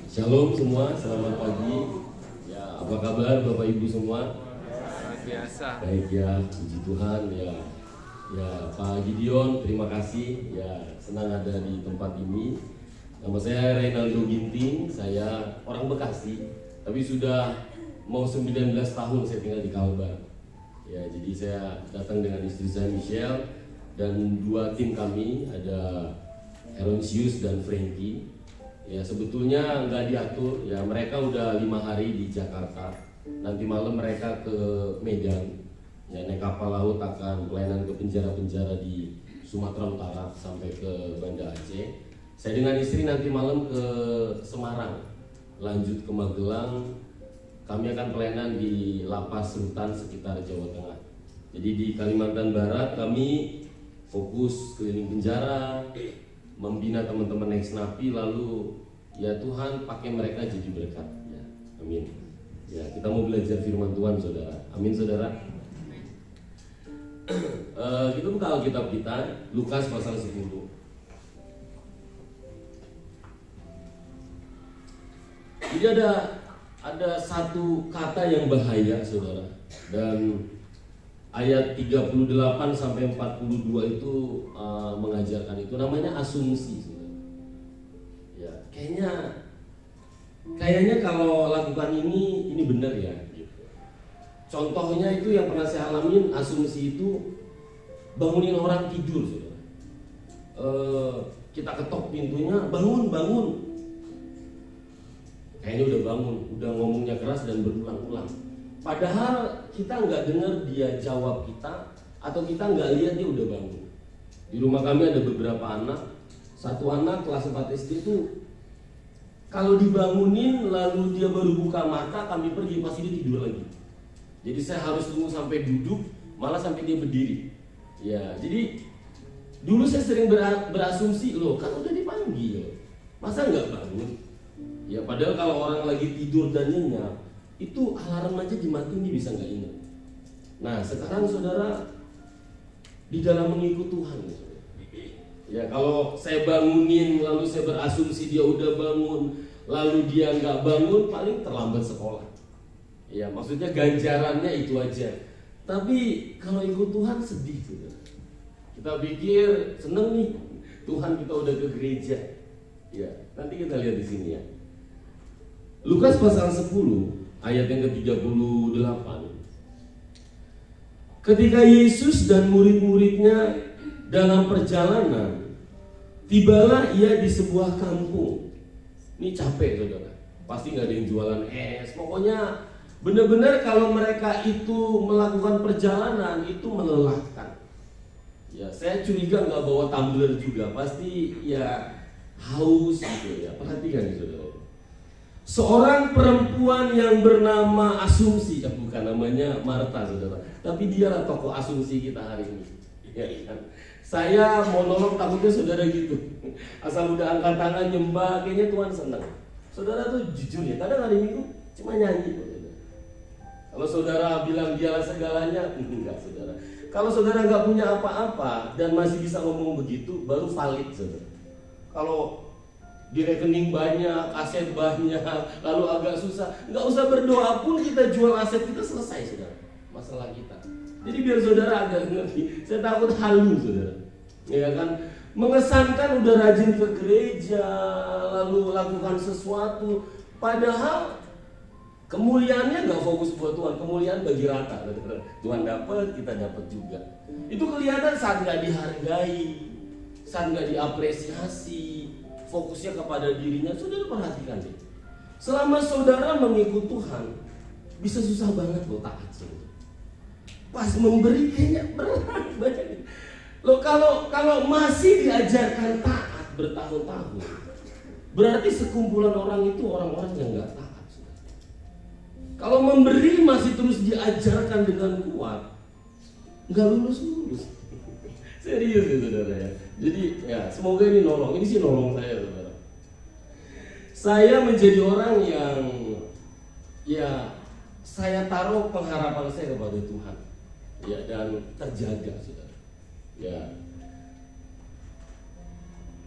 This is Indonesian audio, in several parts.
Shalom semua, selamat pagi. Ya, apa kabar Bapak Ibu semua? Biasa. Baik ya, puji Tuhan ya. Ya, Pak Gideon, terima kasih. Ya, senang ada di tempat ini. Nama saya Reynaldo Ginting, saya orang Bekasi, tapi sudah mau 19 tahun saya tinggal di Kalbar. Ya, jadi saya datang dengan istri saya Michelle dan dua tim kami, ada Heronsius dan Frankie. Ya, sebetulnya nggak diatur, ya mereka udah 5 hari di Jakarta. Nanti malam mereka ke Medan, ya naik kapal laut akan pelayanan ke penjara-penjara di Sumatera Utara sampai ke Banda Aceh. Saya dengan istri nanti malam ke Semarang, lanjut ke Magelang. Kami akan pelayanan di lapas rutan sekitar Jawa Tengah. Jadi di Kalimantan Barat kami fokus keliling penjara, membina teman-teman ex-napi, lalu ya Tuhan pakai mereka jadi berkat ya. Amin. Ya, kita mau belajar firman Tuhan saudara. Amin saudara. Kita buka Alkitab kita, Lukas pasal 10. Jadi ada satu kata yang bahaya saudara, dan ayat 38 sampai 42 itu mengajarkan itu, namanya asumsi. Ya, kayaknya kalau lakukan ini benar ya gitu. Contohnya itu yang pernah saya alamin, asumsi itu bangunin orang tidur saudara. Kita ketok pintunya, bangun. Kayaknya udah bangun, udah ngomongnya keras dan berulang-ulang. Padahal kita nggak dengar dia jawab kita, atau kita nggak lihat dia udah bangun. Di rumah kami ada beberapa anak. Satu anak kelas 4 SD itu kalau dibangunin lalu dia baru buka mata, kami pergi pasti dia tidur lagi. Jadi saya harus tunggu sampai duduk, malah sampai dia berdiri. Ya, jadi dulu saya sering berasumsi, loh kan udah dipanggil, masa nggak bangun? Ya padahal kalau orang lagi tidur dan nyenyak, itu alarm aja dimatiin dia bisa nggak ingat. Nah sekarang saudara, di dalam mengikut Tuhan ya, kalau saya bangunin lalu saya berasumsi dia udah bangun, lalu dia nggak bangun, paling terlambat sekolah. Ya maksudnya ganjarannya itu aja. Tapi kalau ikut Tuhan sedih saudara. Kita pikir seneng nih, Tuhan kita udah ke gereja. Ya nanti kita lihat di sini ya. Lukas pasal 10 ayat yang ke-38. Ketika Yesus dan murid-muridnya dalam perjalanan, tibalah ia di sebuah kampung. Ini capek saudara, pasti nggak ada yang jualan es. Pokoknya benar-benar kalau mereka itu melakukan perjalanan itu melelahkan. Ya saya curiga nggak bawa tumbler juga, pasti ya haus gitu ya. Perhatikan nih saudara. Seorang perempuan yang bernama Asumsi, bukan namanya Marta saudara, tapi dialah tokoh asumsi kita hari ini. Ya, kan? Saya mau nolong takutnya saudara gitu. Asal udah angkat tangan nyembah, kayaknya Tuhan senang. Saudara tuh jujur ya, kadang hari Minggu cuma nyanyi. Kalau saudara bilang dialah segalanya, enggak saudara. Kalau saudara nggak punya apa-apa dan masih bisa ngomong begitu, baru valid saudara. Kalau di rekening banyak, aset banyak, lalu agak susah, nggak usah berdoa pun kita jual aset kita, selesai saudara masalah kita. Jadi biar saudara agak ngerti, saya takut halu saudara, ya kan, mengesankan udah rajin ke gereja, lalu lakukan sesuatu, padahal kemuliaannya nggak fokus buat Tuhan, kemuliaan bagi rata, saudara. Tuhan dapat, kita dapat juga. Itu kelihatan saat nggak dihargai, saat nggak diapresiasi, fokusnya kepada dirinya. Saudara perhatikan deh, selama saudara mengikut Tuhan bisa susah banget loh taat saudara. Pas memberi kayaknya berat banyak. Loh kalau masih diajarkan taat bertahun-tahun, berarti sekumpulan orang itu orang-orang yang nggak taat saudara. Kalau memberi masih terus diajarkan dengan kuat, nggak lulus. Serius ya saudara ya. Jadi ya semoga ini nolong. Ini sih nolong saya saudara. Saya menjadi orang yang ya saya taruh pengharapan saya kepada Tuhan. Ya dan terjaga saudara. Ya.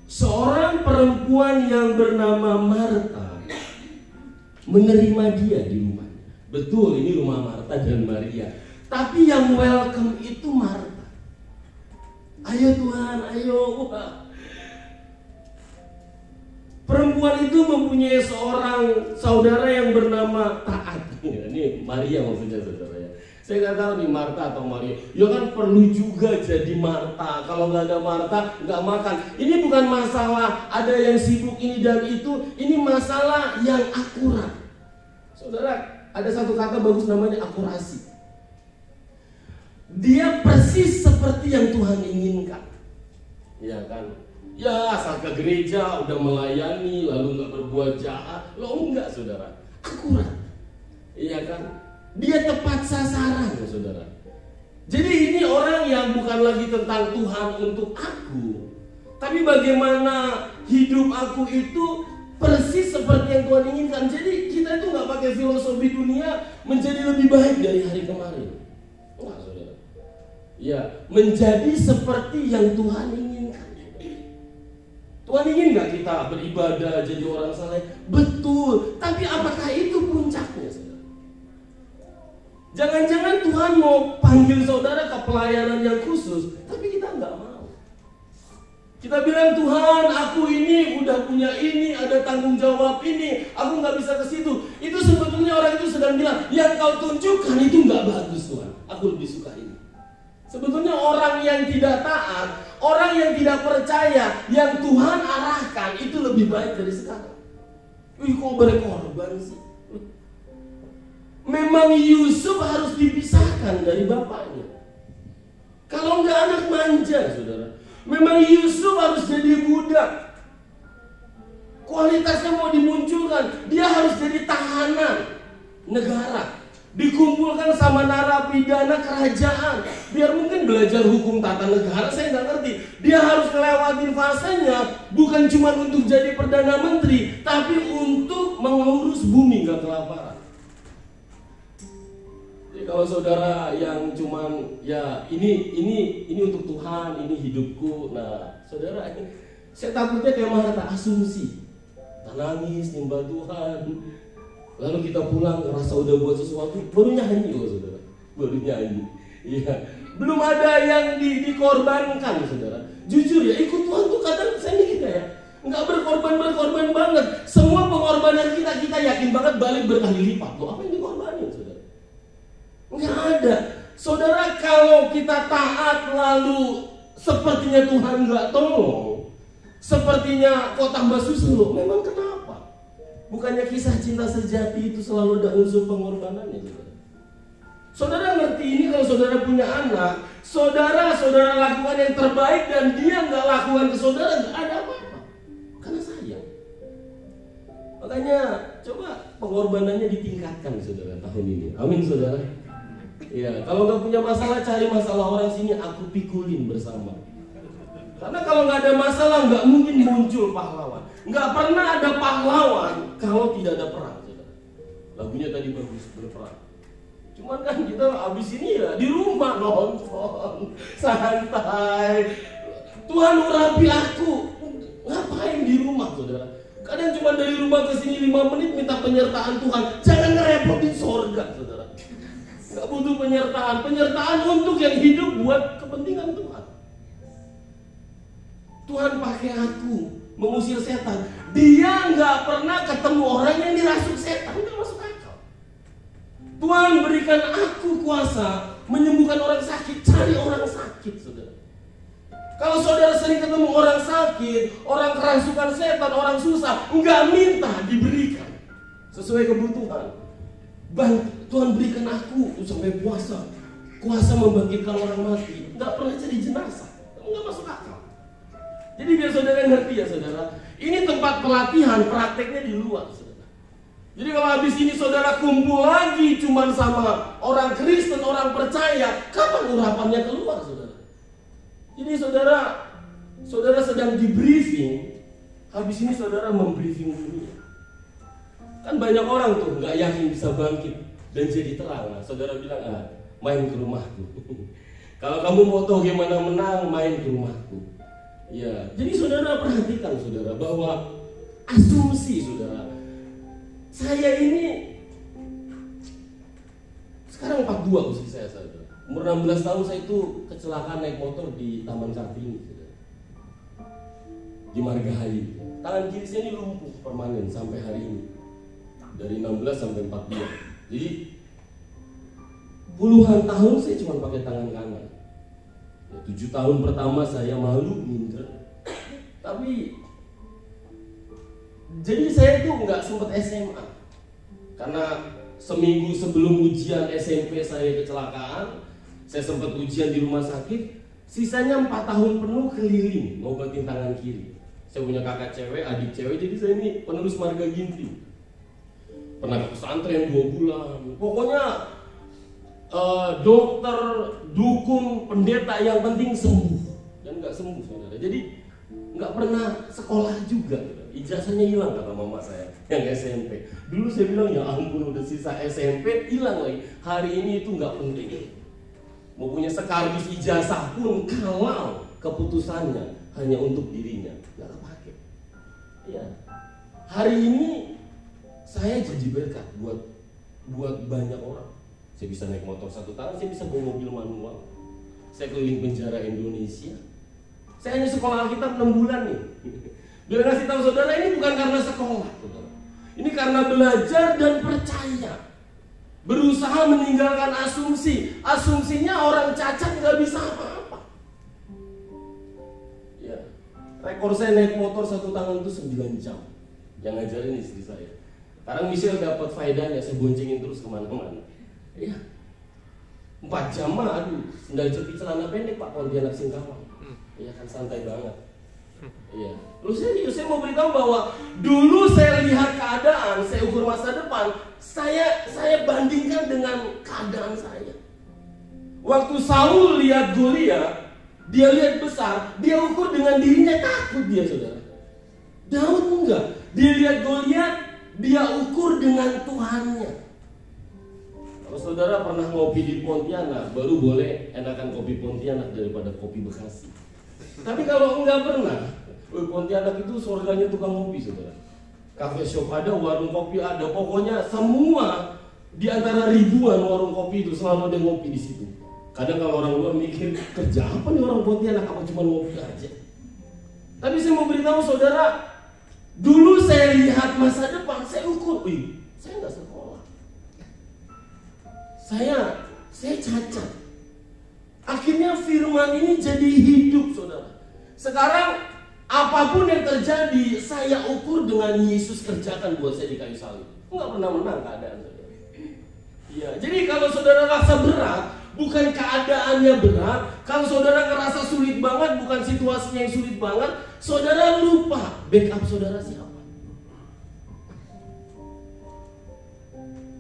Seorang perempuan yang bernama Marta menerima dia di rumahnya. Betul, ini rumah Marta dan Maria. Tapi yang welcome itu Marta. Ayo Tuhan, ayo. Wah. Perempuan itu mempunyai seorang saudara yang bernama Taat. Ini Maria maksudnya saudara ya. Saya nggak tahu nih Marta atau Maria. Ya kan perlu juga jadi Marta. Kalau nggak ada Marta nggak makan. Ini bukan masalah ada yang sibuk ini dan itu. Ini masalah yang akurat. Saudara, ada satu kata bagus namanya akurasi. Dia persis seperti yang Tuhan inginkan. Ya kan? Ya asal ke gereja udah melayani lalu nggak berbuat jahat. Loh enggak saudara. Akurat. Iya kan? Dia tepat sasaran, saudara. Jadi ini orang yang bukan lagi tentang Tuhan untuk aku, tapi bagaimana hidup aku itu persis seperti yang Tuhan inginkan. Jadi kita itu nggak pakai filosofi dunia menjadi lebih baik dari hari kemarin. Enggak, saudara. Ya, menjadi seperti yang Tuhan inginkan. Tuhan ingin nggak kita beribadah jadi orang saleh? Betul. Tapi apakah itu puncaknya, saudara? Jangan-jangan Tuhan mau panggil saudara ke pelayanan yang khusus, tapi kita nggak mau. Kita bilang Tuhan, aku ini udah punya ini, ada tanggung jawab ini, aku nggak bisa ke situ. Itu sebetulnya orang itu sedang bilang, yang kau tunjukkan itu nggak bagus Tuhan. Aku lebih suka ini. Sebetulnya orang yang tidak taat, orang yang tidak percaya, yang Tuhan arahkan itu lebih baik dari sekarang. Wih, kok berkorban sih? Memang Yusuf harus dipisahkan dari bapaknya. Kalau nggak anak manja, saudara. Memang Yusuf harus jadi budak. Kualitasnya mau dimunculkan, dia harus jadi tahanan negara. Dikumpulkan sama narapidana kerajaan. Biar mungkin belajar hukum tata negara, saya nggak ngerti. Dia harus lewatin fasenya, bukan cuma untuk jadi perdana menteri, tapi untuk mengurus bumi nggak kelaparan. Kalau saudara yang cuman ya ini untuk Tuhan, ini hidupku. Nah, saudara, saya takutnya kayak Marta, asumsi. Kita nangis, nyembah Tuhan. Lalu kita pulang ngerasa udah buat sesuatu, baru nyanyi loh saudara. Baru nyanyi. Iya. Belum ada yang dikorbankan, saudara. Jujur ya, ikut Tuhan tuh kadang saya mikir ya, nggak berkorban banget. Semua pengorbanan kita yakin banget balik berkali lipat. Loh, apa yang dikorbanin, saudara? Nggak ada. Saudara, kalau kita taat lalu sepertinya Tuhan nggak tolong, sepertinya kok tambah susah loh. Memang kenapa? Bukannya kisah cinta sejati itu selalu ada unsur pengorbanannya, saudara? Saudara ngerti ini kalau saudara punya anak, saudara lakukan yang terbaik dan dia nggak lakukan ke saudara, nggak ada apa-apa. Karena sayang. Makanya coba pengorbanannya ditingkatkan, saudara, tahun ini. Amin, saudara. Ya, kalau nggak punya masalah, cari masalah orang sini, aku pikulin bersama. Karena kalau nggak ada masalah, nggak mungkin muncul pahlawan. Nggak pernah ada pahlawan kalau tidak ada perang, saudara. Lagunya tadi bagus, berperang. Cuman kan kita abis ini ya di rumah nonton, santai. Tuhan urapi aku, ngapain di rumah, saudara? Kadang cuma dari rumah ke sini 5 menit minta penyertaan Tuhan. Jangan ngerepotin sorga, saudara. Gak butuh penyertaan untuk yang hidup buat kepentingan Tuhan. Tuhan pakai aku mengusir setan. Dia gak pernah ketemu orang yang dirasuk setan. Gak masuk akal. Tuhan berikan aku kuasa menyembuhkan orang sakit. Cari orang sakit, saudara. Kalau saudara sering ketemu orang sakit, orang kerasukan setan, orang susah, gak minta diberikan sesuai kebutuhan. Tuhan berikan aku sampai kuasa membangkitkan orang mati. Nggak pernah jadi jenazah, nggak masuk akal. Jadi biar saudara ngerti ya saudara, ini tempat pelatihan, prakteknya di luar, saudara. Jadi kalau habis ini saudara kumpul lagi cuman sama orang Kristen, orang percaya, kapan urapannya keluar, saudara? Jadi saudara sedang di briefing, habis ini saudara membriefing dunia. Kan banyak orang tuh nggak yakin bisa bangkit dan jadi terang. Nah, saudara bilang, main ke rumahku. Kalau kamu mau tahu gimana menang, main ke rumahku. Ya, jadi saudara perhatikan saudara bahwa asumsi saudara, saya ini 42 usia saya, saudara. Umur 16 tahun saya itu kecelakaan naik motor di Taman Kartini, saudara. Di Margahayu. Tangan kiri saya ini lumpuh permanen sampai hari ini. Dari 16 sampai 42. Jadi puluhan tahun saya cuma pakai tangan kanan. Ya, 7 tahun pertama saya malu, minder. Tapi jadi saya itu nggak sempat SMA. Karena seminggu sebelum ujian SMP saya kecelakaan, saya sempat ujian di rumah sakit. Sisanya 4 tahun penuh keliling ngobatin tangan kiri. Saya punya kakak cewek, adik cewek, jadi saya ini penerus marga Ginting. Pernah ke pesantren 2 bulan. Pokoknya dokter, dukun, pendeta, yang penting sembuh. Dan nggak sembuh, saudara. Jadi nggak pernah sekolah juga. Ijazahnya hilang kata mama saya yang SMP. Dulu saya bilang, ya ampun, udah sisa SMP hilang lagi. Hari ini itu nggak penting. Mau punya sekardus ijazah pun kalau keputusannya hanya untuk dirinya, nggak kepake. Ya, hari ini saya jadi berkat buat banyak orang. Saya bisa naik motor 1 tahun, saya bisa bawa mobil manual. Saya keliling penjara Indonesia. Saya hanya sekolah Alkitab 6 bulan nih. Biar ngasih tahu saudara, ini bukan karena sekolah, saudara. Ini karena belajar dan percaya. Berusaha meninggalkan asumsi. Asumsinya orang cacat nggak bisa apa-apa. Ya, rekor saya naik motor 1 tahun itu 9 jam. Yang ngajarin istri saya. Sekarang Michelle dapat faedahnya, saya boncengin terus kemana-mana. Ya, 4 jam mah, aduh, sendal jepit celana pendek Pak, Pontianak Singkawang. Iya kan, santai banget. Iya. Lu serius, saya mau beritahu bahwa dulu saya lihat keadaan, saya ukur masa depan, saya bandingkan dengan keadaan saya. Waktu Saul lihat Goliat, dia lihat besar, dia ukur dengan dirinya, takut dia, saudara. Daud enggak, dia lihat Goliat, dia ukur dengan Tuhannya. Kalau saudara pernah ngopi di Pontianak, baru boleh enakan kopi Pontianak daripada kopi Bekasi. Tapi kalau enggak pernah, Pontianak itu surganya tukang kopi, saudara. Cafe shop ada, warung kopi ada, pokoknya semua di antara ribuan warung kopi itu selalu ada ngopi di situ. Kadang kalau orang luar mikir, kerja apa nih orang Pontianak, apa cuma ngopi aja. Tapi saya mau beritahu saudara, dulu saya lihat masa depan, saya ukur, saya nggak sekolah. Saya cacat. Akhirnya firman ini jadi hidup, saudara. Sekarang apapun yang terjadi, saya ukur dengan Yesus kerjakan buat saya di kayu salib. Enggak pernah menang keadaan, saudara. Iya, jadi kalau saudara rasa berat, bukan keadaannya berat. Kalau saudara ngerasa sulit banget, bukan situasinya yang sulit banget. Saudara lupa backup saudara siapa.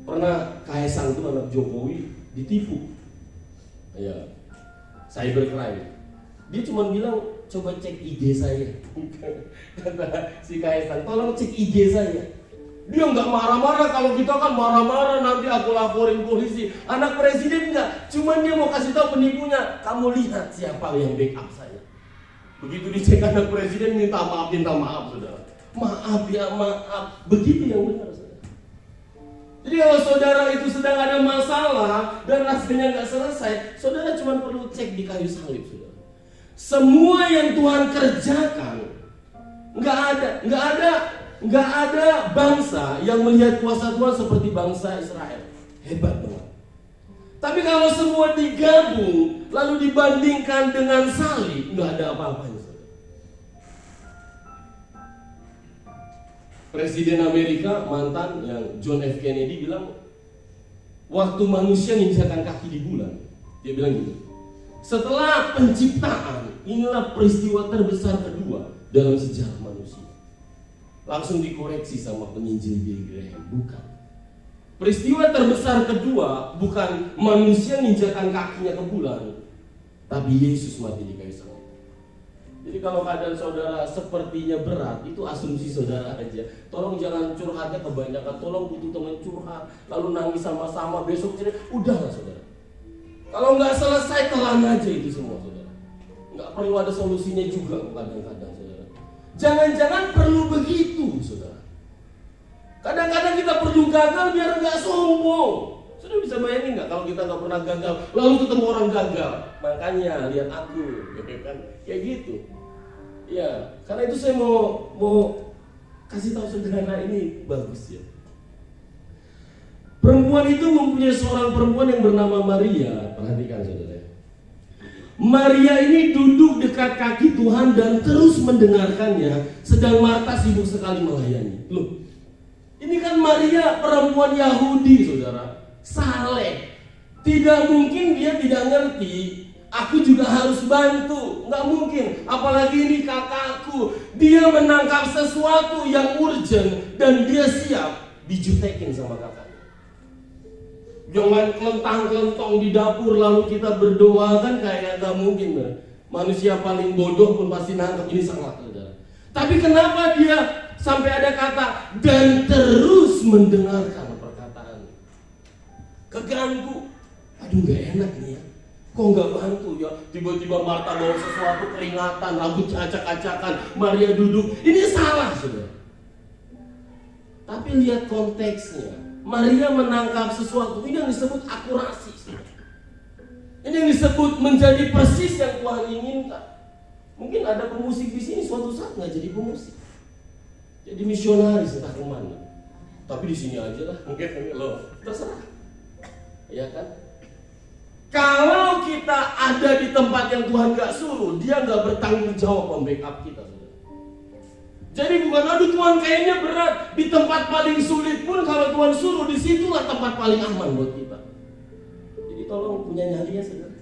Pernah Kaisang itu anak Jokowi ditipu. Ya, cybercrime. Dia cuma bilang, coba cek IG saya. Kata si Kaisang, tolong cek IG saya. Dia nggak marah-marah, kalau kita kan marah-marah, nanti aku laporin polisi. Anak presiden nggak, cuman dia mau kasih tahu penipunya, kamu lihat siapa yang backup saya. Begitu dicek anak presiden, minta maaf, saudara. Maaf ya, maaf. Begitu yang benar, saudara. Jadi kalau saudara itu sedang ada masalah dan rasanya nggak selesai, saudara cuma perlu cek di kayu salib, saudara. Semua yang Tuhan kerjakan, nggak ada bangsa yang melihat kuasa Tuhan seperti bangsa Israel. Hebat banget. Tapi kalau semua digabung lalu dibandingkan dengan salib, nggak ada apa-apanya. Presiden Amerika mantan yang John F. Kennedy bilang, waktu manusia menginjakkan kaki di bulan, dia bilang gitu, setelah penciptaan, inilah peristiwa terbesar kedua dalam sejarah manusia. Langsung dikoreksi sama penginjil Billy Graham, bukan. Peristiwa terbesar kedua bukan manusia menginjakkan kakinya ke bulan, tapi Yesus mati di kayu salib. Jadi kalau keadaan saudara sepertinya berat, itu asumsi saudara aja. Tolong jangan curhatnya kebanyakan, tolong butuh teman curhat, lalu nangis sama-sama, besok jadi udahlah saudara. Kalau nggak selesai, telan aja itu semua, saudara. Nggak perlu ada solusinya juga kadang-kadang, saudara. Jangan-jangan perlu begitu, saudara. Kadang-kadang kita perlu gagal biar nggak sombong. Sudah bisa bayangin nggak kalau kita nggak pernah gagal, lalu ketemu orang gagal, makanya lihat aku, kan? Kayak gitu. Ya, karena itu saya mau kasih tahu saudara ini bagus ya. Perempuan itu mempunyai seorang perempuan yang bernama Maria. Perhatikan saudara. Maria ini duduk dekat kaki Tuhan dan terus mendengarkannya, sedang Marta sibuk sekali melayani. Loh, ini kan Maria perempuan Yahudi, saudara, saleh. Tidak mungkin dia tidak ngerti. Aku juga harus bantu, nggak mungkin. Apalagi ini kakakku. Dia menangkap sesuatu yang urgent dan dia siap dijutekin sama kakaknya. Jangan kelentang-kelentong di dapur lalu kita berdoa, kan kayak nggak mungkin. Manusia paling bodoh pun pasti nangkep ini salah, saudara. Tapi kenapa dia sampai ada kata dan terus mendengarkan perkataan? Keganggu. Aduh, nggak enak nih ya. Kok nggak bantu ya? Tiba-tiba Marta bawa sesuatu, keringatan, rambut acak-acakan, Maria duduk. Ini salah, saudara. Tapi lihat konteksnya. Maria menangkap sesuatu. Ini yang disebut akurasi. Ini yang disebut menjadi persis yang Tuhan inginkan. Mungkin ada pemusik di sini suatu saat nggak jadi pemusik, jadi misionaris entah kemana. Tapi di sini aja lah, mungkin lo terserah, ya kan? Kalau kita ada di tempat yang Tuhan nggak suruh, dia nggak bertanggung jawab membackup kita. Jadi bukan, aduh Tuhan kayaknya berat, di tempat paling sulit pun kalau Tuhan suruh, disitulah tempat paling aman buat kita. Jadi tolong punya nyali ya saudara.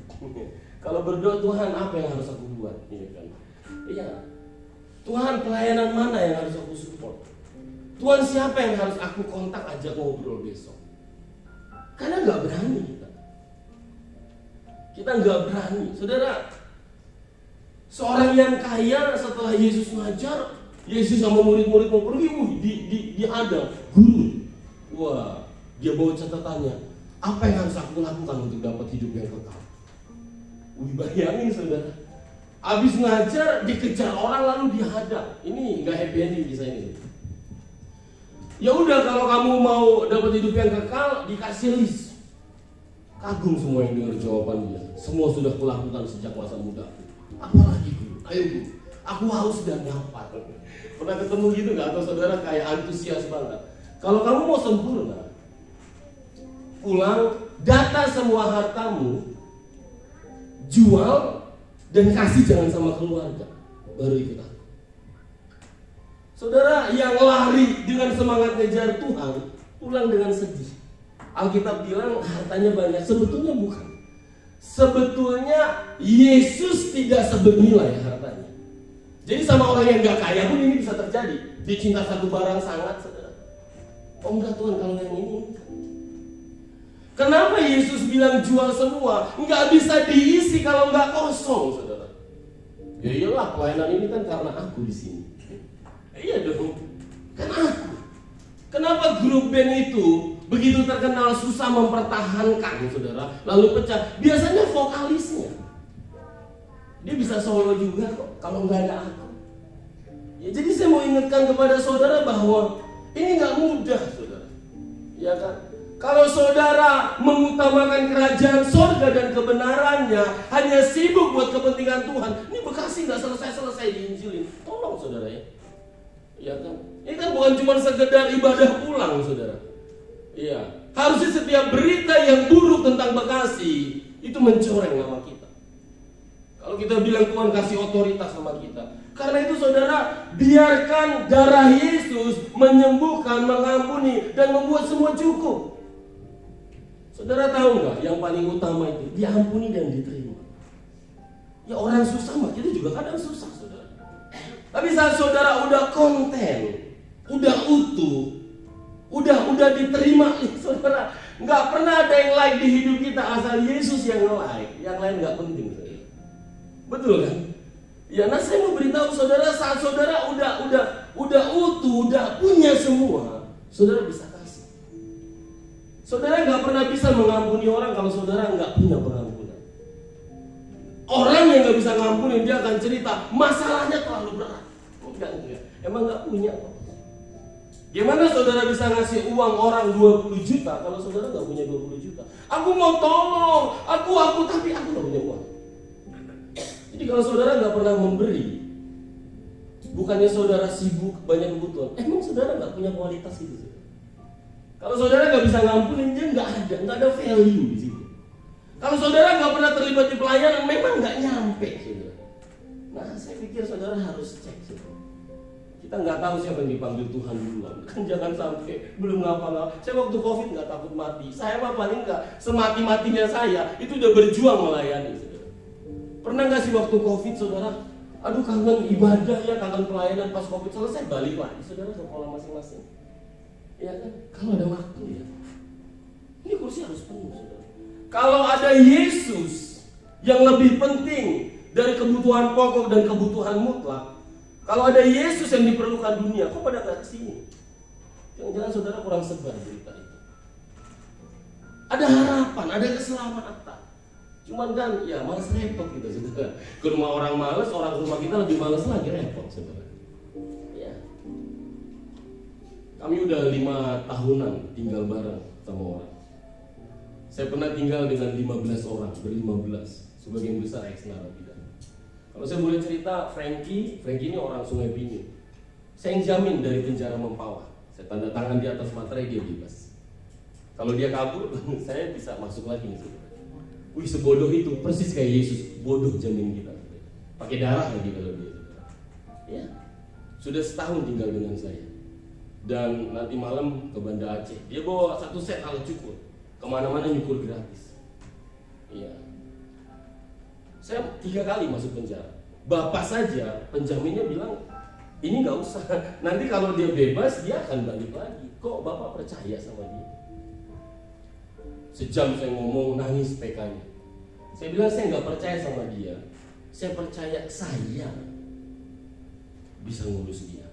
Kalau berdoa, Tuhan apa yang harus aku buat? Iya. Tuhan pelayanan mana yang harus aku support? Tuhan siapa yang harus aku kontak, ajak ngobrol besok? Karena nggak berani kita. Kita nggak berani, saudara. Seorang yang kaya setelah Yesus ngajar, Yesus sama murid-murid mau pergi, dihadang guru. Wah, dia bawa catatannya. Apa yang harus aku lakukan untuk dapat hidup yang kekal? Bayangin saudara. Habis ngajar, dikejar orang lalu dihadang. Ini nggak happy ending kisah ini. Ya udah, kalau kamu mau dapat hidup yang kekal, dikasih list. Kagum semua yang dengar jawaban dia. Semua sudah kulakukan sejak masa muda. Apalagi guru? Ayo guru. Aku haus dan lapar. Pernah ketemu gitu nggak? Atau saudara kayak antusias banget? Kalau kamu mau sempurna, pulang, data semua hartamu, jual dan kasih, jangan sama keluarga, baru ikut aku. Saudara yang lari dengan semangat ngejar Tuhan, pulang dengan sedih. Alkitab bilang hartanya banyak, sebetulnya bukan. Sebetulnya Yesus tidak sebernilai hartanya. Jadi sama orang yang gak kaya pun ini bisa terjadi. Dia cinta satu barang sangat, saudara. Oh enggak Tuhan, kalau yang ini. Kenapa Yesus bilang jual semua? Nggak bisa diisi kalau nggak kosong, saudara. Ya iyalah, pelayanan ini kan karena aku di sini. Iya dong, kan aku. Kenapa grup band itu begitu terkenal susah mempertahankan, saudara, lalu pecah? Biasanya vokalisnya. Dia bisa solo juga kok kalau nggak ada aku. Ya, jadi saya mau ingatkan kepada saudara bahwa ini nggak mudah, saudara. Ya kan? Kalau saudara mengutamakan kerajaan sorga dan kebenarannya, hanya sibuk buat kepentingan Tuhan, ini Bekasi nggak selesai-selesai diinjilin. Tolong saudara ya. Ya kan? Ini kan bukan cuma sekedar ibadah pulang, saudara. Iya. Harusnya setiap berita yang buruk tentang Bekasi itu mencoreng nama kita. Kalau kita bilang Tuhan kasih otoritas sama kita. Karena itu saudara, biarkan darah Yesus menyembuhkan, mengampuni, dan membuat semua cukup. Saudara tahu nggak yang paling utama itu? Diampuni dan diterima. Ya orang susah mah, kita juga kadang susah, saudara. Tapi saat saudara udah konten, udah utuh, udah diterima, saudara, nggak pernah ada yang like di hidup kita asal Yesus yang like, yang lain nggak penting, saudara. Betul kan? Ya, nah saya mau beritahu saudara, saat saudara udah utuh, udah punya semua, saudara bisa kasih. Saudara nggak pernah bisa mengampuni orang kalau saudara nggak punya pengampunan. Orang yang nggak bisa ngampunin, dia akan cerita masalahnya terlalu berat. Enggak, emang nggak punya kok. Gimana saudara bisa ngasih uang orang 20 juta kalau saudara nggak punya 20 juta? Aku mau tolong, tapi aku nggak punya uang. Jadi kalau saudara nggak pernah memberi, bukannya saudara sibuk banyak kebutuhan, emang saudara nggak punya kualitas itu? Kalau saudara nggak bisa ngampunin, dia nggak ada value di situ. Kalau saudara nggak pernah terlibat di pelayanan, memang nggak nyampe, saudara. Nah, saya pikir saudara harus cek, saudara. Kita nggak tahu siapa yang dipanggil Tuhan duluan. Kan jangan sampai belum ngapa-ngapa. Saya waktu COVID nggak takut mati. Saya mah paling nggak semati-matinya saya itu udah berjuang melayani, saudara. Pernah nggak sih waktu COVID, saudara? Aduh, kangen ibadah ya, kangen pelayanan. Pas COVID selesai balik lagi, saudara, ke pola masing-masing. Ya kan? Kalau ada waktu ya. Ini kursi harus penuh, saudara. Kalau ada Yesus yang lebih penting dari kebutuhan pokok dan kebutuhan mutlak. Kalau ada Yesus yang diperlukan dunia, kok pada nggak kesini? Jangan-jangan saudara kurang sebar berita itu. Ada harapan, ada keselamatan. Cuman kan, ya malas repot gitu, saudara. Ke rumah orang malas, orang rumah kita lebih malas lagi, repot, saudara. Ya. Kami udah 5 tahunan tinggal bareng sama orang. Saya pernah tinggal dengan 15 orang, ber-15, sebagian besar ex-narapidana. Kalau saya boleh cerita, Frankie ini orang Sungai Pinyu. Saya yang jamin dari penjara Mempawah. Saya tanda tangan di atas materai, dia bebas. Kalau dia kabur, saya bisa masuk lagi nih, saudara. Wih, sebodoh itu, persis kayak Yesus, bodoh jamin kita. Pakai darah lagi kalau dia, saudara. Ya, sudah setahun tinggal dengan saya. Dan nanti malam ke Banda Aceh. Dia bawa 1 set alat cukur, kemana-mana nyukur gratis. Iya. Saya 3 kali masuk penjara. Bapak saja penjaminnya bilang, ini nggak usah. Nanti kalau dia bebas, dia akan balik lagi. Kok Bapak percaya sama dia? Sejam saya ngomong, nangis PK-nya. Saya bilang saya nggak percaya sama dia. Saya percaya saya bisa ngurus dia.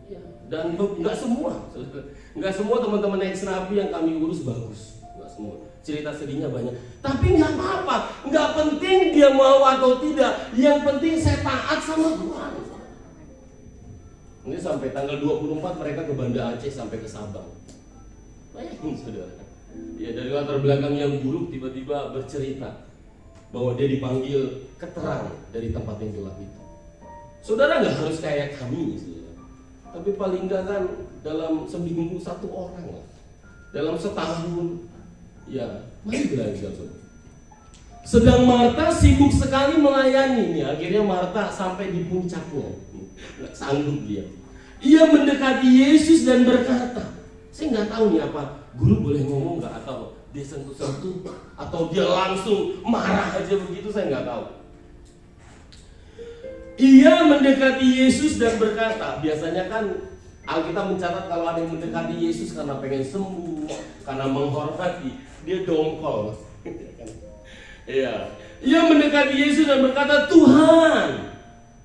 Ya. Dan nggak semua teman-teman ex-napi yang kami urus bagus. Nggak semua. Cerita sedihnya banyak, tapi nggak apa-apa, nggak penting dia mau atau tidak, yang penting saya taat sama Tuhan. Ini sampai tanggal 24 mereka ke Banda Aceh sampai ke Sabang. Bayangin, saudara. Ya, dari latar belakang yang buruk tiba-tiba bercerita bahwa dia dipanggil keterang dari tempat yang gelap itu. Saudara nggak harus kayak kami, saudara. Tapi paling nggak kan dalam seminggu 1 orang lah, dalam setahun. Ya, mari belajar, saudara. Sedang Marta sibuk sekali melayani nih. Akhirnya Marta sampai di puncaknya, nggak sanggup dia. Ia mendekati Yesus dan berkata, saya nggak tahu nih apa guru boleh ngomong nggak, atau dia sentuh-sentuh, atau dia langsung marah aja begitu, saya nggak tahu. Ia mendekati Yesus dan berkata, biasanya kan Alkitab mencatat kalau ada yang mendekati Yesus karena pengen sembuh, karena menghormati, dia dongkol. Iya. Ia mendekati Yesus dan berkata, Tuhan.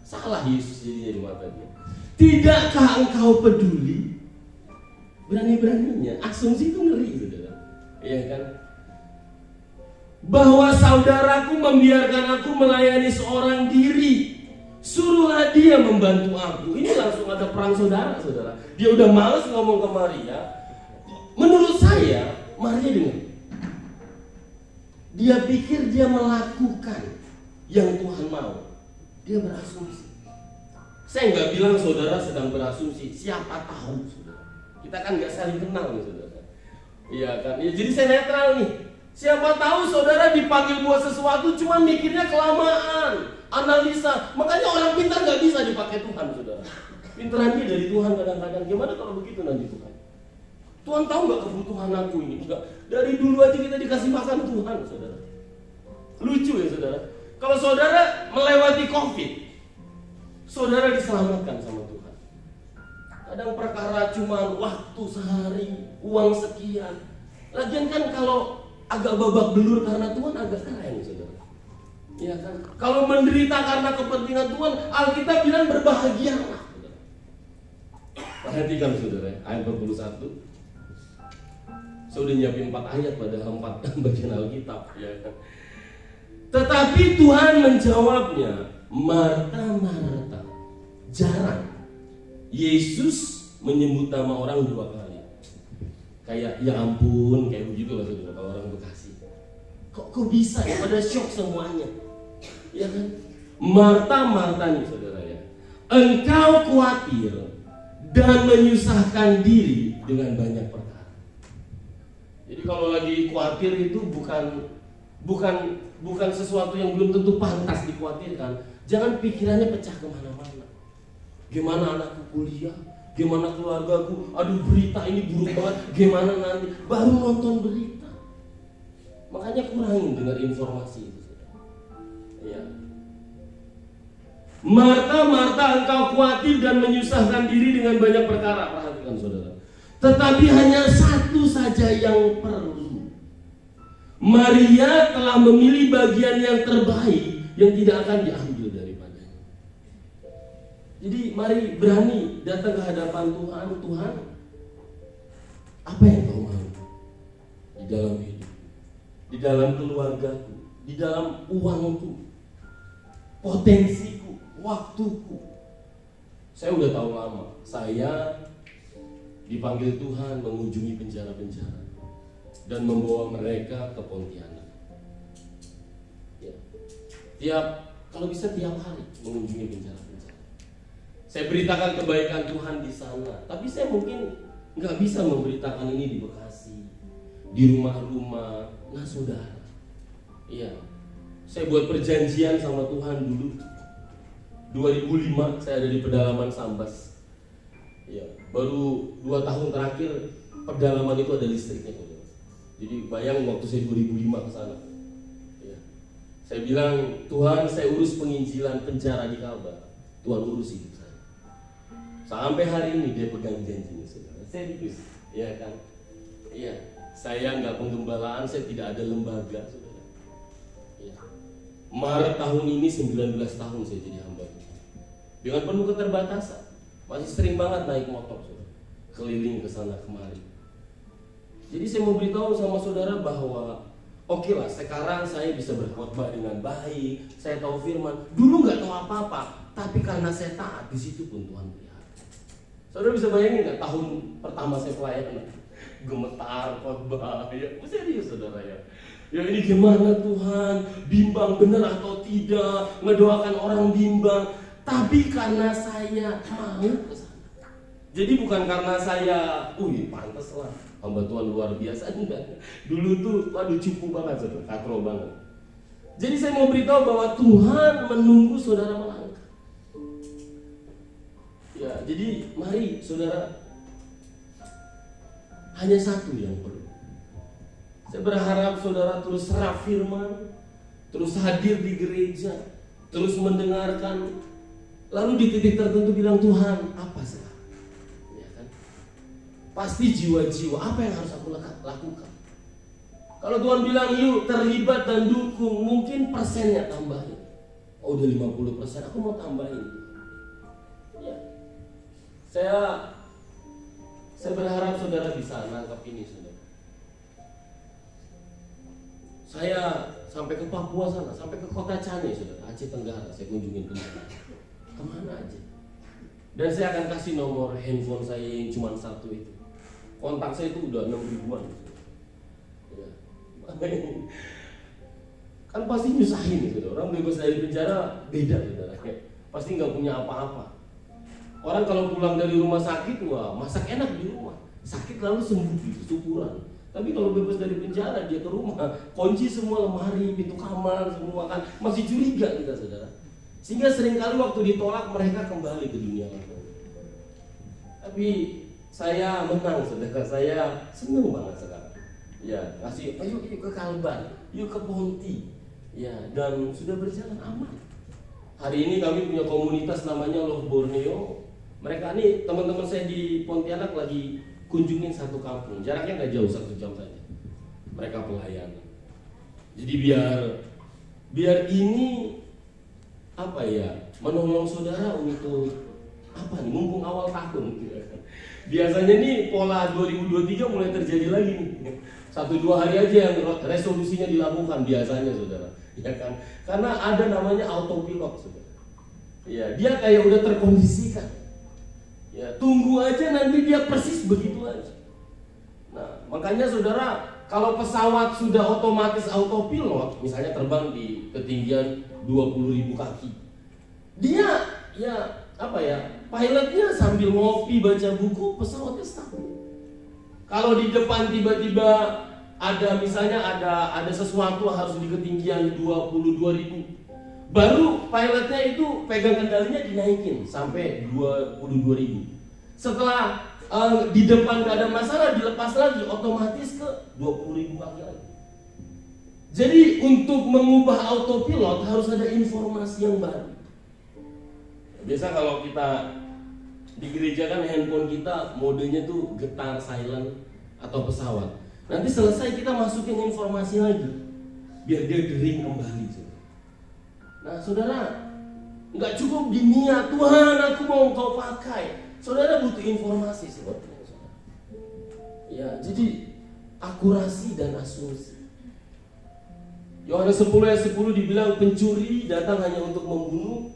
Salah Yesus jadinya di mata dia. Tidakkah engkau peduli? Berani-beraninya, asumsi itu ngeri, saudara. Iya kan? Bahwa saudaraku membiarkan aku melayani seorang diri. Suruhlah dia membantu aku. Ini langsung ada perang saudara. Dia udah males ngomong ke Maria. Menurut saya, Maria dengar. Dia pikir dia melakukan yang Tuhan mau. Dia berasumsi. Saya nggak bilang saudara sedang berasumsi. Siapa tahu, saudara. Kita kan nggak saling kenal nih, saudara. Iya kan? Ya, jadi saya netral nih. Siapa tahu saudara dipanggil buat sesuatu, cuma mikirnya kelamaan, analisa. Makanya orang pintar nggak bisa dipakai Tuhan, saudara. Pinterannya dari Tuhan kadang-kadang. Gimana kalau begitu nanti Tuhan? Tuhan tahu nggak kebutuhan aku ini? Enggak. Dari dulu aja kita dikasih makan Tuhan, saudara. Lucu ya, saudara. Kalau saudara melewati COVID, saudara diselamatkan sama Tuhan. Kadang perkara cuma waktu sehari, uang sekian. Lagian kan kalau agak babak belur karena Tuhan agak keren, saudara. Ya kan? Kalau menderita karena kepentingan Tuhan, Alkitab bilang berbahagialah. Perhatikan, saudara, ayat 41. Saya udah nyiapin 4 ayat, padahal 4 bagian Alkitab, ya kan? Tetapi Tuhan menjawabnya, Marta, Marta. Jarang Yesus menyebut nama orang 2 kali. Kayak ya ampun, kayak begitu lah saudara kalau orang Bekasi. Kok bisa ya, pada shock semuanya. Ya kan? Marta nih saudara ya. Engkau khawatir dan menyusahkan diri dengan banyak perkara. Jadi kalau lagi khawatir itu bukan sesuatu yang belum tentu pantas dikhawatirkan. Jangan pikirannya pecah kemana-mana. Gimana anakku kuliah? Gimana keluargaku? Aduh, berita ini buruk banget. Gimana nanti? Baru nonton berita. Makanya kurangin dengar informasi itu. Ya. Marta, engkau khawatir dan menyusahkan diri dengan banyak perkara. Perhatikan saudara. Tetapi hanya satu saja yang perlu. Maria telah memilih bagian yang terbaik yang tidak akan diambil daripadanya. Jadi mari berani datang ke hadapan Tuhan. Tuhan, apa yang kau mau di dalam hidup, di dalam keluargaku, di dalam uangku, potensiku, waktuku. Saya udah tahu lama, saya dipanggil Tuhan mengunjungi penjara-penjara dan membawa mereka ke Pontianak. Ya, kalau bisa tiap hari mengunjungi penjara-penjara. Saya beritakan kebaikan Tuhan di sana, tapi saya mungkin nggak bisa memberitakan ini di Bekasi, di rumah-rumah. Nah saudara, iya, saya buat perjanjian sama Tuhan dulu. 2005 saya ada di pedalaman Sambas. Ya, baru 2 tahun terakhir pedalaman itu ada listriknya. Jadi bayang waktu saya 2005 ke sana. Ya. Saya bilang, Tuhan, saya urus penginjilan penjara di Kalbar. Tuhan urus hidup saya. Sampai hari ini dia pegang janjinya, saudara. Serius, ya kan? Iya. Saya nggak penggembalaan, saya tidak ada lembaga, saudara. Ya. Maret tahun ini 19 tahun saya jadi hamba. Dengan penuh keterbatasan, masih sering banget naik motor, saudara. Keliling ke sana kemari. Jadi saya mau beritahu sama saudara bahwa oke lah, sekarang saya bisa berkhotbah dengan baik, saya tahu firman. Dulu nggak tahu apa-apa, tapi karena saya taat, di situ pun Tuhan pelihara. Saudara bisa bayangin nggak tahun pertama saya pelayanan, gemetar khotbah, ya serius saudara ya. Ya ini gimana Tuhan, bimbang benar atau tidak, ngedoakan orang bimbang, tapi karena saya mau ke sana. Jadi bukan karena saya, pantas lah, hamba Tuhan luar biasa, enggak. Dulu tuh, waduh cukup banget, saudara, katro banget. Jadi saya mau beritahu bahwa Tuhan menunggu saudara melangkah. Ya, jadi mari saudara, hanya satu yang perlu. Saya berharap saudara terus serap firman, terus hadir di gereja, terus mendengarkan, lalu di titik tertentu bilang, Tuhan, apa sekarang? Pasti jiwa-jiwa, apa yang harus aku lakukan? Kalau Tuhan bilang yuk terlibat dan dukung, mungkin persennya tambahin. Oh udah 50%, aku mau tambahin. Ya. Saya berharap saudara bisa nangkap ini, saudara. Saya sampai ke Papua sana, sampai ke kota Cane, saudara, Aceh Tenggara, saya kunjungin penjara. Kemana aja? Dan saya akan kasih nomor handphone saya yang cuma satu itu. Kontak saya itu udah 6 ribuan. Ya. Kan pasti nyusahin gitu. Orang bebas dari penjara beda gitu. Pasti nggak punya apa-apa. Orang kalau pulang dari rumah sakit, wah masak enak di rumah. Sakit lalu sembuh gitu, syukuran. Tapi kalau bebas dari penjara, dia ke rumah, kunci semua lemari, pintu kamar, semua kan masih curiga kita, saudara. Sehingga seringkali waktu ditolak mereka kembali ke dunia lama. Tapi saya menang, saudara. Saya senang banget sekarang. Ya, kasih, ayo ke Kalbar, yuk ke Ponti. Ya, dan sudah berjalan aman. Hari ini kami punya komunitas namanya Love Borneo. Mereka nih teman-teman saya di Pontianak lagi kunjungin satu kampung. Jaraknya nggak jauh, 1 jam saja. Mereka pelayanan. Jadi biar ini apa ya, menolong saudara untuk apa nih, mumpung awal tahun. Biasanya nih pola 2023 mulai terjadi lagi nih. 1-2 hari aja yang resolusinya dilakukan biasanya, saudara. Ya kan? Karena ada namanya autopilot, saudara. Ya, dia kayak udah terkondisikan. Ya, tunggu aja nanti dia persis begitu aja. Nah, makanya saudara, kalau pesawat sudah otomatis autopilot, misalnya terbang di ketinggian 20.000 kaki, dia pilotnya sambil ngopi baca buku, pesawatnya stabil. Kalau di depan tiba-tiba ada sesuatu harus di ketinggian 22.000, baru pilotnya itu pegang kendalinya dinaikin sampai 22.000. Setelah di depan gak ada masalah, dilepas lagi, otomatis ke 20.000 kaki lagi. Jadi untuk mengubah autopilot harus ada informasi yang baru. Biasa kalau kita di gereja kan handphone kita modenya tuh getar, silent, atau pesawat. Nanti selesai kita masukin informasi lagi biar dia dering kembali. Nah saudara, nggak cukup di niat, Tuhan aku mau kau pakai. Saudara butuh informasi sebetulnya. Ya, jadi akurasi dan asumsi. Yohanes 10 ayat 10 dibilang pencuri datang hanya untuk membunuh,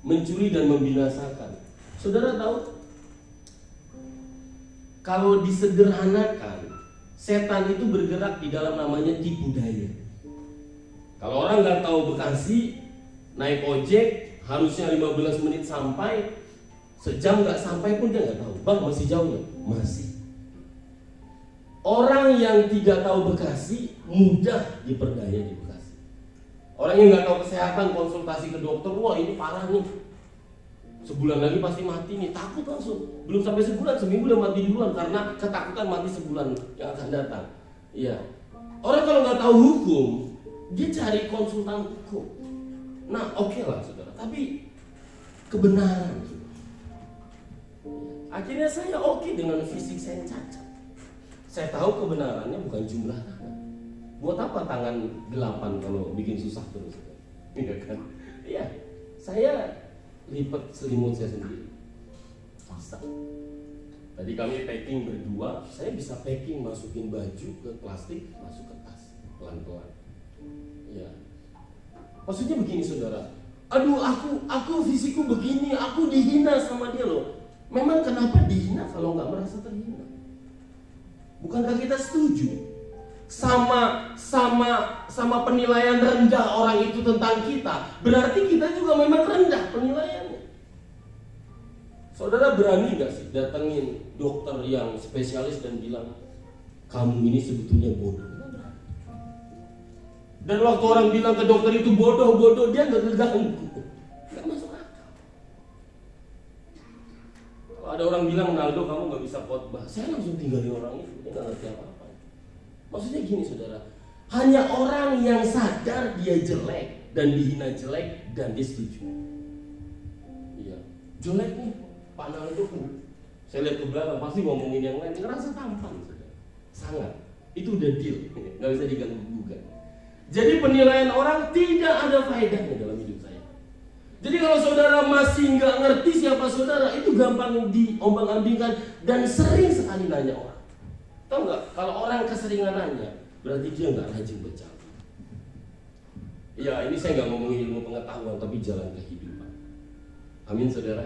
mencuri dan membinasakan. Saudara tahu, kalau disederhanakan, setan itu bergerak di dalam namanya tipu daya. Kalau orang nggak tahu Bekasi, naik ojek harusnya 15 menit sampai, sejam nggak sampai pun dia nggak tahu. Bang, masih jauh nggak? Masih. Orang yang tidak tahu Bekasi mudah diperdaya di Bekasi. Orang yang nggak tahu kesehatan, konsultasi ke dokter, wah ini parah nih, sebulan lagi pasti mati nih, takut langsung. Belum sampai sebulan, seminggu udah mati duluan karena ketakutan mati sebulan yang akan datang. Iya. Orang kalau nggak tahu hukum, dia cari konsultan hukum. Nah, oke lah saudara. Tapi kebenaran. Akhirnya saya oke dengan fisik saya cacat. Saya tahu kebenarannya bukan jumlah tangan. Buat apa tangan 8 kalau bikin susah terus? Iya kan? Iya. Saya lipat selimut saya sendiri. Bisa. Tadi kami packing berdua, saya bisa packing, masukin baju ke plastik, masuk ke tas, pelan-pelan. Ya. Maksudnya begini saudara. Aduh, aku fisikku begini, aku dihina sama dia loh. Memang kenapa dihina kalau nggak merasa terhina? Bukankah kita setuju sama penilaian rendah orang itu tentang kita? Berarti kita juga memang rendah penilaiannya. Saudara berani nggak sih datengin dokter yang spesialis dan bilang kamu ini sebetulnya bodoh? Dan waktu orang bilang ke dokter itu bodoh, dia nggak terganggu, nggak masuk akal. Kalau ada orang bilang Naldo kamu nggak bisa khotbah, saya langsung tinggalin orang itu, dia nggak ngerti apa-apa. Maksudnya gini saudara, hanya orang yang sadar dia jelek dan dihina jelek dan dia setuju. Iya, jelek nih Pak Naldo, saya lihat ke belakang pasti ngomongin yang lain, ngerasa tampan saudara. Sangat, itu udah deal, nggak bisa diganggu gugat. Jadi penilaian orang tidak ada faedahnya dalam hidup saya. Jadi kalau saudara masih nggak ngerti siapa saudara, itu gampang diombang-ambingkan dan sering sekali nanya orang. Tahu nggak? Kalau orang keseringan nanya, berarti dia nggak rajin bercakap. Ya ini saya nggak ngomongin ilmu pengetahuan, tapi jalan kehidupan. Amin saudara.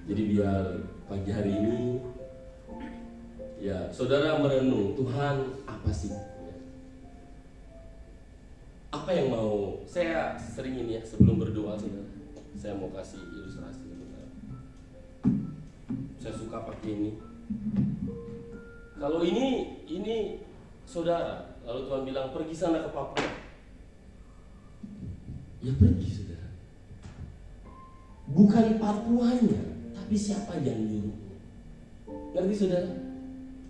Jadi biar pagi hari ini, ya saudara merenung Tuhan apa sih? Apa yang mau saya sering ini ya sebelum berdoa saudara, saya mau kasih ilustrasi saudara. Saya suka pakai ini. Kalau ini saudara, lalu Tuhan bilang pergi sana ke Papua, ya pergi saudara. Bukan Papuanya, tapi siapa yang nyuruh? Ngerti saudara?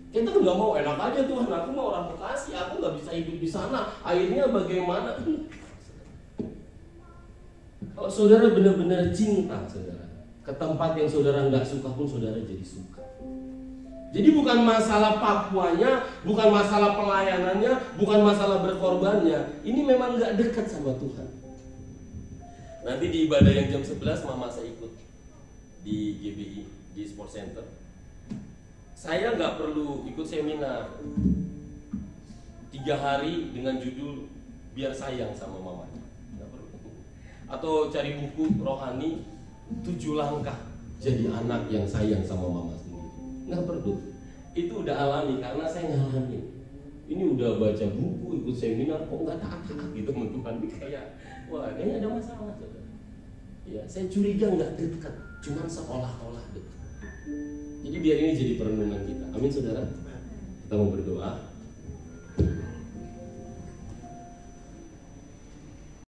Kita tuh nggak mau, enak aja Tuhan, aku mau orang Bekasi, aku nggak bisa hidup di sana. Akhirnya bagaimana? Kalau saudara benar-benar cinta saudara, ke tempat yang saudara nggak suka pun saudara jadi suka. Jadi bukan masalah Papuanya, bukan masalah pelayanannya, bukan masalah berkorbannya. Ini memang nggak dekat sama Tuhan. Nanti di ibadah yang jam 11 mama saya ikut di GBI, di Sport Center. Saya nggak perlu ikut seminar 3 hari dengan judul biar sayang sama mamanya, nggak perlu. Atau cari buku rohani 7 langkah jadi anak yang sayang sama mama sendiri. Nggak perlu. Itu udah alami karena saya ngalamin. Ini udah baca buku, ikut seminar, kok nggak taat gitu sama Tuhan. Ini kayak, wah kayaknya ada masalah. Ya, saya curiga nggak dekat, cuman seolah-olah dekat. Jadi biar ini jadi perenungan kita. Amin saudara. Kita mau berdoa.